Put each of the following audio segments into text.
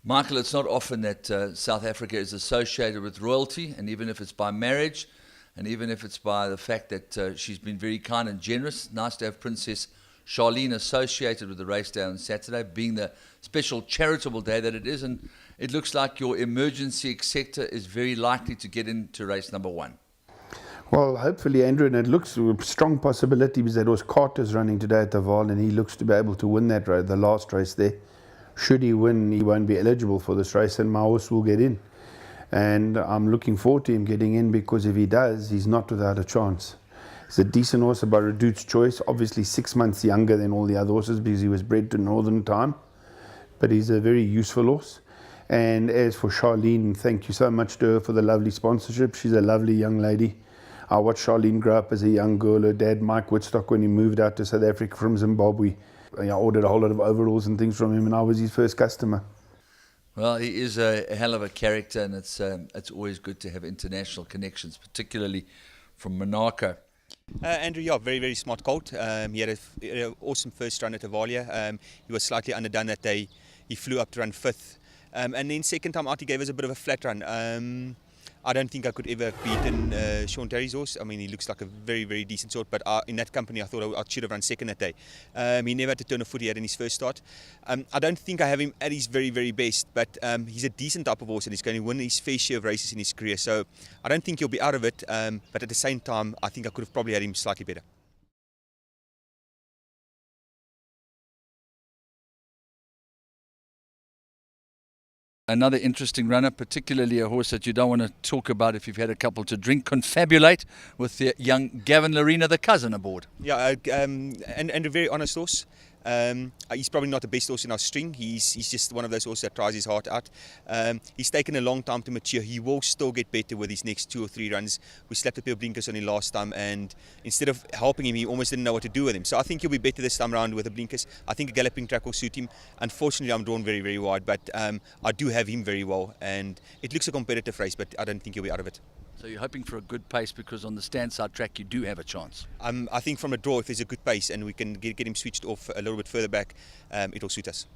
Michael, it's not often that South Africa is associated with royalty, and even if it's by marriage, and even if it's by the fact that she's been very kind and generous, nice to have Princess Charlene associated with the race day on Saturday, being the special charitable day that it is, and it looks like your emergency sector is very likely to get into race number 1. Well, hopefully, Andrew, and it looks a strong possibility because there was Carter's running today at the Vaal, and he looks to be able to win that race, the last race there. Should he win, he won't be eligible for this race, and my horse will get in. And I'm looking forward to him getting in, because if he does, he's not without a chance. He's a decent horse, about Redute's Choice, obviously 6 months younger than all the other horses because he was bred to Northern Time. But he's a very useful horse. And as for Charlene, thank you so much to her for the lovely sponsorship. She's a lovely young lady. I watched Charlene grow up as a young girl. Her dad, Mike Woodstock, when he moved out to South Africa from Zimbabwe, I ordered a whole lot of overalls and things from him, and I was his first customer. Well, he is a hell of a character, and it's always good to have international connections, particularly from Monaco. Andrew, yeah, very, very smart colt. He had an awesome first run at Avalia. He was slightly underdone that day. He flew up to run 5th. And then second time out, he gave us a bit of a flat run. I don't think I could ever have beaten Sean Terry's horse. I mean, he looks like a very, very decent sort, but in that company I thought I should have run second that day. He never had to turn a foot he had in his first start. I don't think I have him at his very, very best, but he's a decent type of horse, and he's going to win his fair share of races in his career. So I don't think he'll be out of it, but at the same time, I think I could have probably had him slightly better. Another interesting runner, particularly a horse that you don't want to talk about if you've had a couple to drink, Confabulate, with the young Gavin Larena, the cousin, aboard. Yeah, and a very honest horse. He's probably not the best horse in our string. He's just one of those horses that tries his heart out. He's taken a long time to mature. He will still get better with his next 2 or 3 runs. We slapped a pair of blinkers on him last time, and instead of helping him, he almost didn't know what to do with him. So I think he'll be better this time around with the blinkers. I think a galloping track will suit him. Unfortunately, I'm drawn very, very wide, but I do have him very well, and it looks a competitive race, but I don't think he'll be out of it. So you're hoping for a good pace, because on the stand-side track you do have a chance. I think from a draw, if there's a good pace and we can get him switched off a little bit further back, it'll suit us.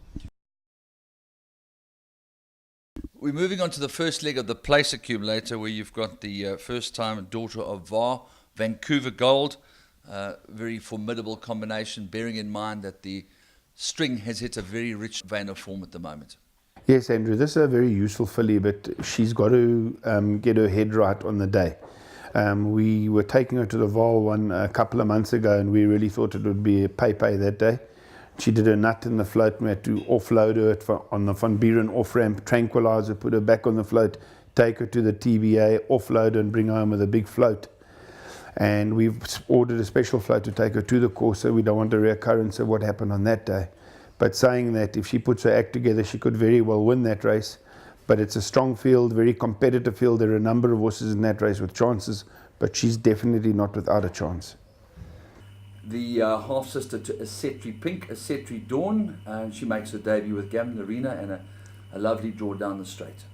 We're moving on to the first leg of the place accumulator, where you've got the first-time daughter of VAR, Vancouver Gold. Very formidable combination, bearing in mind that the string has hit a very rich vein of form at the moment. Yes, Andrew, this is a very useful filly, but she's got to get her head right on the day. We were taking her to the Vaal one a couple of months ago, and we really thought it would be a pay that day. She did a nut in the float, and we had to offload her on the Van Buren off-ramp, tranquilize her, put her back on the float, take her to the TBA, offload her and bring her home with a big float. And we've ordered a special float to take her to the course, so we don't want a reoccurrence of what happened on that day. But saying that, if she puts her act together, she could very well win that race. But it's a strong field, very competitive field. There are a number of horses in that race with chances, but she's definitely not without a chance. The half-sister to AZZIE Pink, AZZIE Dawn, and she makes her debut with Gavin Larena, and a lovely draw down the straight.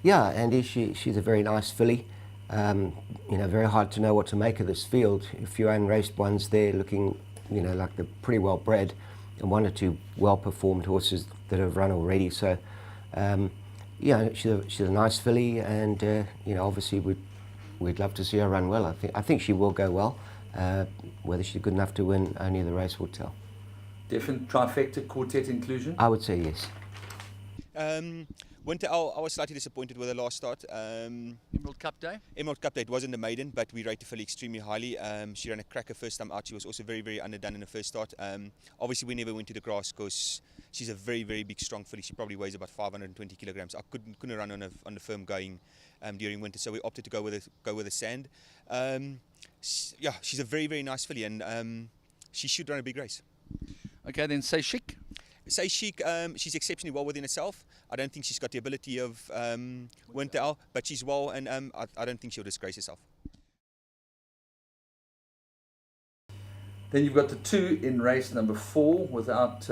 Yeah, Andy, she's a very nice filly. You know, very hard to know what to make of this field. A few unraced ones there looking, you know, like they're pretty well bred, and 1 or 2 well-performed horses that have run already. So, yeah, she's a nice filly, and you know, obviously we'd love to see her run well. I think she will go well. Whether she's good enough to win, only the race will tell. Definite trifecta quartet inclusion? I would say yes. Winter Owl, I was slightly disappointed with her last start. Emerald Cup Day? Emerald Cup Day, it wasn't a maiden, but we rate the filly extremely highly. She ran a cracker first time out. She was also very, very underdone in the first start. Obviously, we never went to the grass because she's a very, very big, strong filly. She probably weighs about 520 kilograms. I couldn't run on the firm going during winter, so we opted to go with the sand. Yeah, she's a very, very nice filly, and she should run a big race. Okay, then say Chique. Say Chique, she's exceptionally well within herself. I don't think she's got the ability of Winter Owl, but she's well, and I don't think she'll disgrace herself. Then you've got the 2 in race number 4 without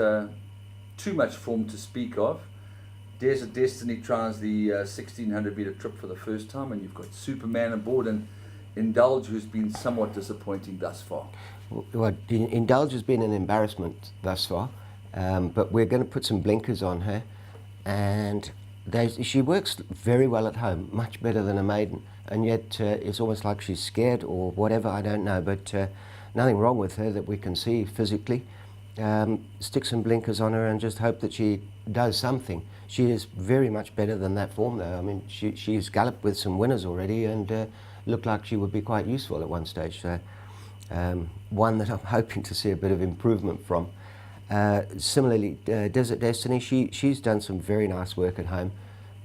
too much form to speak of. Desert Destiny tries the 1600 meter trip for the first time, and you've got Superman aboard, and Indulge, who's been somewhat disappointing thus far. Well, Indulge has been an embarrassment thus far, but we're going to put some blinkers on her, and she works very well at home, much better than a maiden, and yet it's almost like she's scared or whatever, I don't know, but nothing wrong with her that we can see physically. Stick some blinkers on her and just hope that she does something. She is very much better than that form though. I mean, she's galloped with some winners already and looked like she would be quite useful at one stage. So one that I'm hoping to see a bit of improvement from. Similarly, Desert Destiny, she's done some very nice work at home.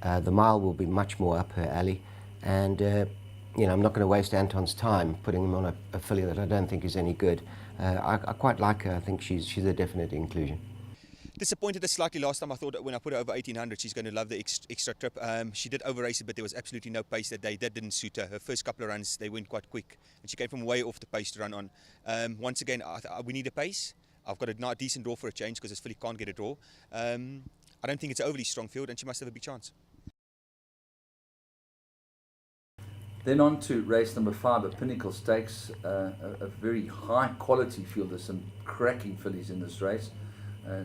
The mile will be much more up her alley, and you know, I'm not going to waste Anton's time putting him on a filly that I don't think is any good. I quite like her. I think she's a definite inclusion. Disappointed her slightly last time. I thought that when I put her over 1800, she's going to love the extra trip. She did over-race it, but there was absolutely no pace that day. That didn't suit her. Her first couple of runs, they went quite quick, and she came from way off the pace to run on. Once again, we need a pace. I've got a decent draw for a change because this filly can't get a draw. I don't think it's an overly strong field, and she must have a big chance. Then on to race number 5 at Pinnacle Stakes, a very high quality field. There's some cracking fillies in this race,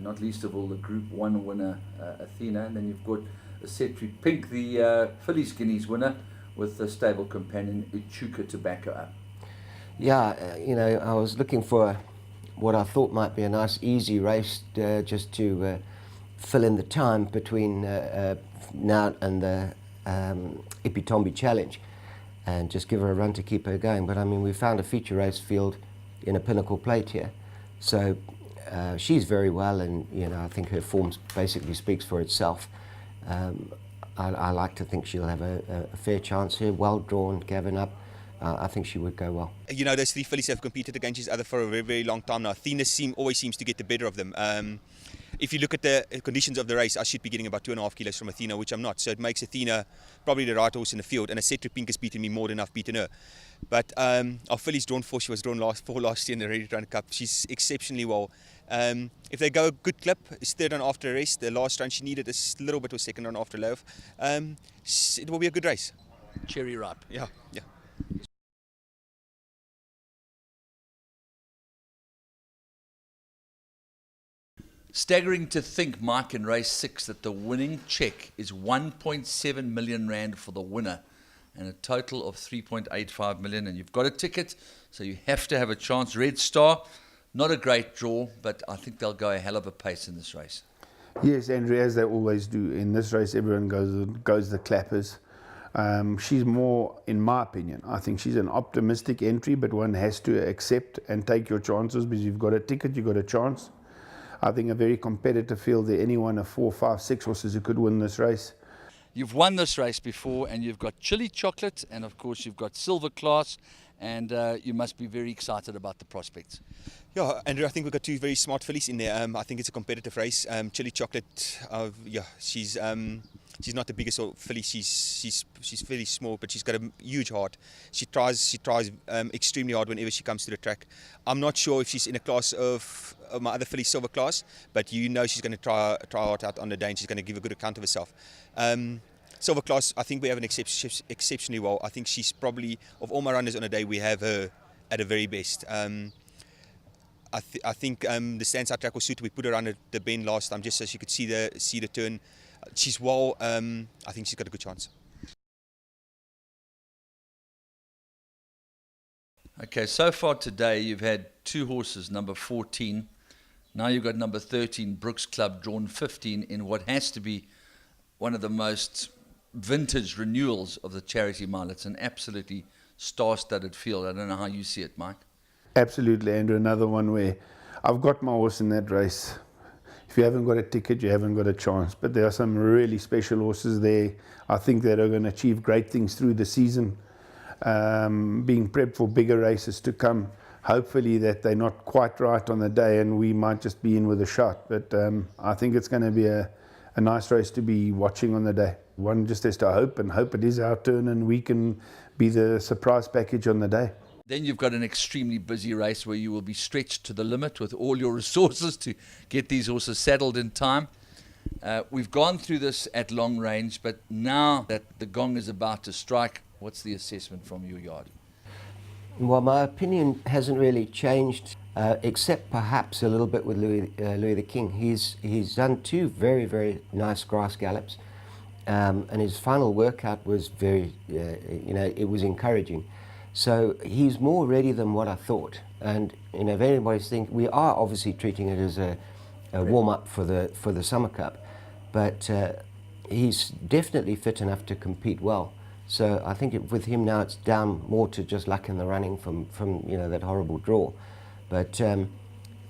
not least of all the Group 1 winner Athena, and then you've got a Cetri Pink, the Fillies Guineas winner, with the stable companion Chique to back her up. Yeah, you know, I was looking for what I thought might be a nice easy race just to fill in the time between now and the Ipitombi Challenge, and just give her a run to keep her going. But I mean, we found a feature race field in a Pinnacle Plate here, so she's very well, and you know, I think her form basically speaks for itself. I like to think she'll have a fair chance here. Well drawn, Gavin up. I think she would go well. You know, those 3 fillies have competed against each other for a very, very long time now. Athena always seems to get the better of them. If you look at the conditions of the race, I should be getting about 2.5 kilos from Athena, which I'm not. So it makes Athena probably the right horse in the field. And a Cetri Pink has beaten me more than I've beaten her. But our filly's drawn 4. She was drawn last year in the Ready to Run Cup. She's exceptionally well. If they go a good clip, it's third run after a rest. The last run she needed a little bit of second run after love. It will be a good race. Cherry ripe. Yeah. Staggering to think, Mike, in race 6 that the winning check is 1.7 million rand for the winner and a total of 3.85 million, and you've got a ticket, so you have to have a chance. Red Star, not a great draw, but I think they'll go a hell of a pace in this race. Yes, Andrew, as they always do. In this race, everyone goes the clappers. She's more, in my opinion, I think she's an optimistic entry, but one has to accept and take your chances because you've got a ticket, you've got a chance. I think a very competitive field there. Any one of 4, 5, 6 horses who could win this race. You've won this race before, and you've got Chili Chocolate, and of course you've got Silver Class, and you must be very excited about the prospects. Yeah, Andrew, I think we've got 2 very smart fillies in there. I think it's a competitive race. Chili Chocolate, yeah, she's not the biggest filly. She's fairly small, but she's got a huge heart. She tries extremely hard whenever she comes to the track. I'm not sure if she's in a class of my other filly, Silver Class, but you know she's going to try hard out on the day, and she's going to give a good account of herself. Silver Class, I think we have an exceptionally well. I think she's probably, of all my runners on a day, we have her at her very best. I think the stands-out track was suited. We put her under the bend last time just so she could see the turn. She's well. I think she's got a good chance. Okay, so far today you've had 2 horses, number 14. Now you've got number 13, Brooks Club, drawn 15 in what has to be one of the most vintage renewals of the Charity Mile. It's an absolutely star-studded field. I don't know how you see it, Mike. Absolutely, Andrew. Another one where I've got my horse in that race. If you haven't got a ticket, you haven't got a chance. But there are some really special horses there, I think, that are going to achieve great things through the season, being prepped for bigger races to come. Hopefully that they're not quite right on the day and we might just be in with a shot. But I think it's going to be a nice race to be watching on the day. One just has to hope it is our turn and we can be the surprise package on the day. Then you've got an extremely busy race where you will be stretched to the limit with all your resources to get these horses saddled in time. We've gone through this at long range, but now that the gong is about to strike, what's the assessment from your yard? Well, my opinion hasn't really changed, except perhaps a little bit with Louis the King. He's done 2 very, very nice grass gallops. and his final workout was very, you know, it was encouraging. So he's more ready than what I thought. And you know, if anybody's thinking, we are obviously treating it as a warm-up for the Summer Cup, but he's definitely fit enough to compete well. So I think with him now, it's down more to just luck in the running from you know, that horrible draw. But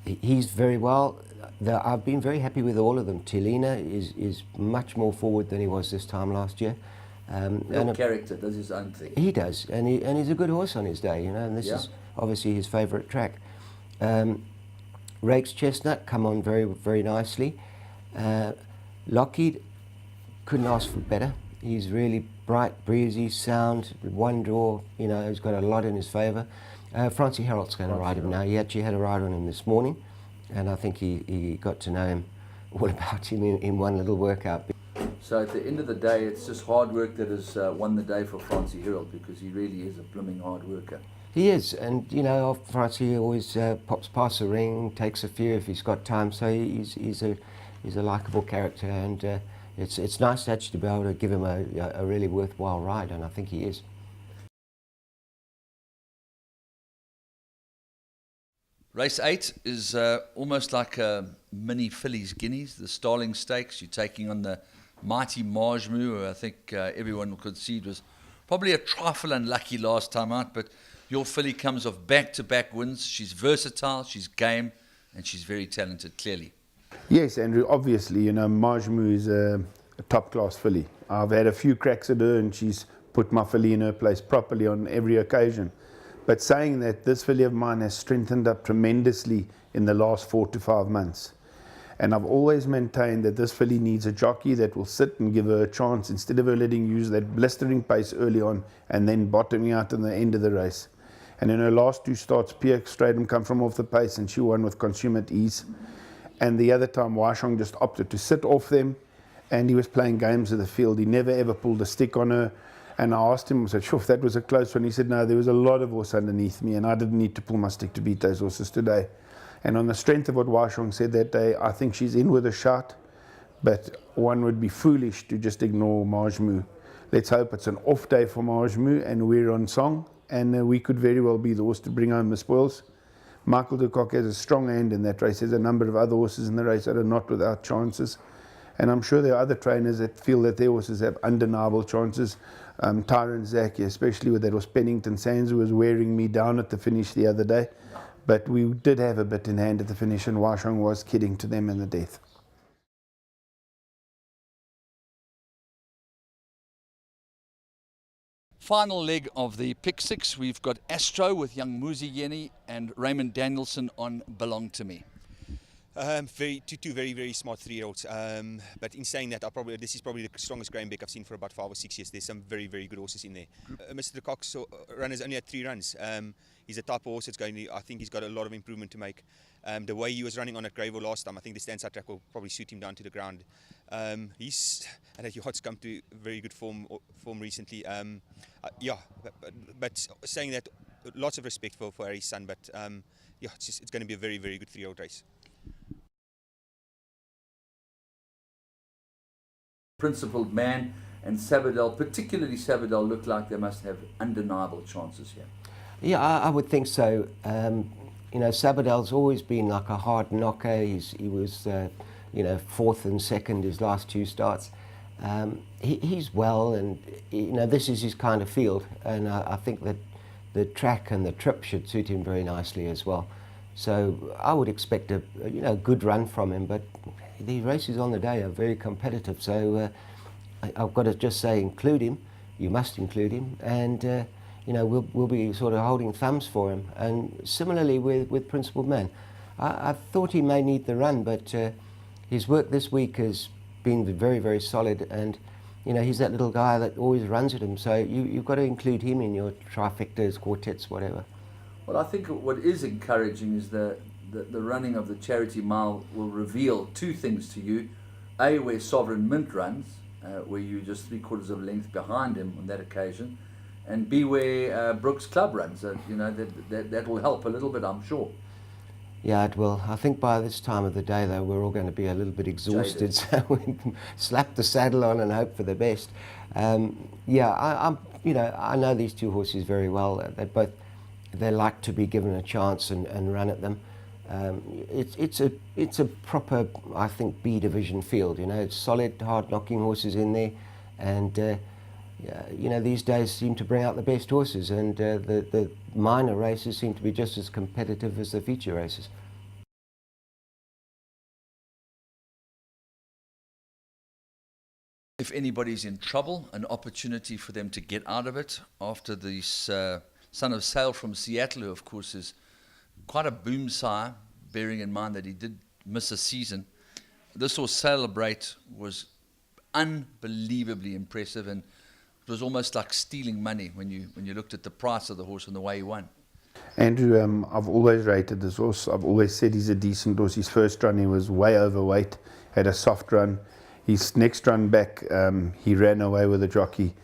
he's very well. I've been very happy with all of them. Tellina is much more forward than he was this time last year. Real character, does his own thing. He does, and he's a good horse on his day, you know, and this is obviously his favourite track. Rake's Chestnut come on very, very nicely. Lockheed, couldn't ask for better. He's really bright, breezy, sound, one draw, you know, he's got a lot in his favour. Francie Harold's going to ride him now. He actually had a ride on him this morning, and I think he got to know him, all about him in one little workout. So at the end of the day, it's just hard work that has won the day for Francie Harold, because he really is a blooming hard worker. He is, and you know, Francie always pops past the ring, takes a few if he's got time, so he's a likeable character, and it's nice actually to be able to give him a really worthwhile ride, and I think he is. Race 8 is almost like a mini Fillies Guineas, the Starling Stakes. You're taking on the mighty Majmu, who I think everyone could see was probably a trifle unlucky last time out, but your filly comes off back-to-back wins. She's versatile, she's game, and she's very talented, clearly. Yes, Andrew, obviously, you know, Majmu is a top-class filly. I've had a few cracks at her, and she's put my filly in her place properly on every occasion. But saying that, this filly of mine has strengthened up tremendously in the last 4 to 5 months. And I've always maintained that this filly needs a jockey that will sit and give her a chance, instead of her letting use that blistering pace early on and then bottoming out in the end of the race. And in her last 2 starts, Pierre Stradum come from off the pace and she won with consummate ease. And the other time, Washong just opted to sit off them, and he was playing games with the field. He never ever pulled a stick on her. And I asked him, I said, sure, if that was a close one. He said, no, there was a lot of horse underneath me, and I didn't need to pull my stick to beat those horses today. And on the strength of what Washong said that day, I think she's in with a shot, but one would be foolish to just ignore Majmu. Let's hope it's an off day for Majmu, and we're on song, and we could very well be the horse to bring home the spoils. Michael de Kock has a strong hand in that race. There's a number of other horses in the race that are not without chances. And I'm sure there are other trainers that feel that their horses have undeniable chances. Tyrone Zaki, especially with that horse Pennington Sands, who was wearing me down at the finish the other day. But we did have a bit in hand at the finish, and Washong was kidding to them in the death. Final leg of the pick 6, we've got Astro with young Muzi Yeni and Raymond Danielson on Belong to Me. Two very, very smart 3-year-olds. But in saying that, this is probably the strongest greying beck I've seen for about 5 or 6 years. There's some very, very good horses in there. Mr. de Kock's run has only had 3 runs. He's a type of horse that's I think he's got a lot of improvement to make. The way he was running on at Greyville last time, I think the stand-side track will probably suit him down to the ground. He's and his yacht's come to very good form recently. But saying that, lots of respect for Harry's son. But it's going to be a very, very good 3-year-old race. Principled Man and Sabadell, particularly Sabadell, look like they must have undeniable chances here. Yeah, I would think so. You know, Sabadell's always been like a hard knocker. He was, you know, 4th and 2nd his last 2 starts. He's well, and you know, this is his kind of field, and I think that the track and the trip should suit him very nicely as well. So I would expect a good run from him, but the races on the day are very competitive. So I've got to just say, include him. You must include him, and you know, we'll be sort of holding thumbs for him. And similarly with Principled Man, I thought he may need the run, but his work this week has been very, very solid, and you know, he's that little guy that always runs at him. So you've got to include him in your trifectas, quartets, whatever. Well, I think what is encouraging is the running of the Charity Mile will reveal 2 things to you. A, where Sovereign Mint runs, where you're just 3/4 of a length behind him on that occasion. And B, where Brooks Club runs. You know, that will help a little bit, I'm sure. Yeah, it will. I think by this time of the day, though, we're all going to be a little bit exhausted, so we slap the saddle on and hope for the best. Yeah, I know these two horses very well. They like to be given a chance and run at them. It's a proper, I think, B division field. You know, it's solid, hard-knocking horses in there, and you know, these days seem to bring out the best horses, and the minor races seem to be just as competitive as the feature races. If anybody's in trouble, an opportunity for them to get out of it after this Son of Sail from Seattle, who of course is quite a boom sire, bearing in mind that he did miss a season. This horse, Sailabrate, was unbelievably impressive, and it was almost like stealing money when you looked at the price of the horse and the way he won. Andrew, I've always rated this horse. I've always said he's a decent horse. His first run he was way overweight, had a soft run. His next run back, he ran away with a jockey.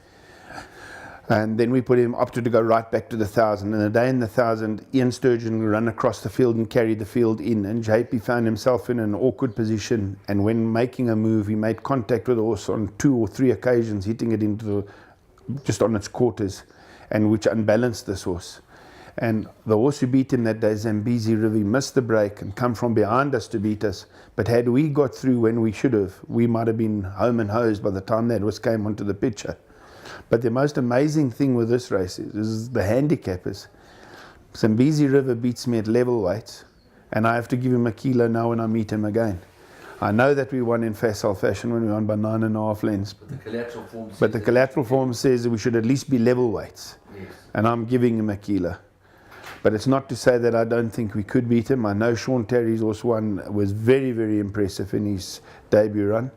And then we put him, opted to go right back to the 1,000. And the day in the 1,000, Ian Sturgeon ran across the field and carried the field in. And JP found himself in an awkward position. And when making a move, he made contact with the horse on 2 or 3 occasions, hitting it into just on its quarters, and which unbalanced this horse. And the horse who beat him that day, Zambezi River, missed the break and come from behind us to beat us. But had we got through when we should have, we might have been home and hosed by the time that horse came onto the picture. But the most amazing thing with this race is the handicappers. Zambezi River beats me at level weight, and I have to give him a kilo now when I meet him again. I know that we won in facile fashion when we won by 9.5 lengths. But the collateral form says that we should at least be level weights. Yes. And I'm giving him a kilo. But it's not to say that I don't think we could beat him. I know Sean Terry's horse was very, very impressive in his debut run.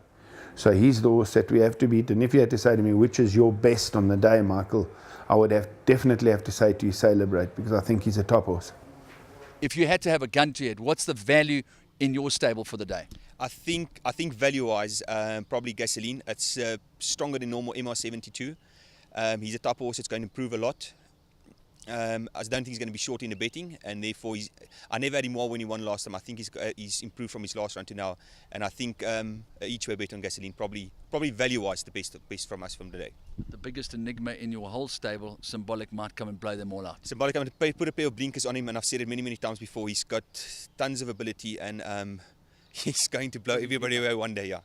So he's the horse that we have to beat. And if you had to say to me, which is your best on the day, Michael, I would definitely have to say to you, Sailabrate, because I think he's a top horse. If you had to have a gun to your head, what's the value in your stable for the day? I think value-wise, probably Gasoline. It's stronger than normal MR72. He's a top horse that's going to improve a lot. I don't think he's going to be short in the betting, and therefore I never had him well when he won last time. I think he's improved from his last run to now, and I think each way bet on Gasoline, probably value-wise the best from us from today. The biggest enigma in your whole stable, Symbolic, might come and blow them all out. Symbolic, I'm going to put a pair of blinkers on him, and I've said it many times before. He's got tons of ability, and he's going to blow everybody away one day. Yeah.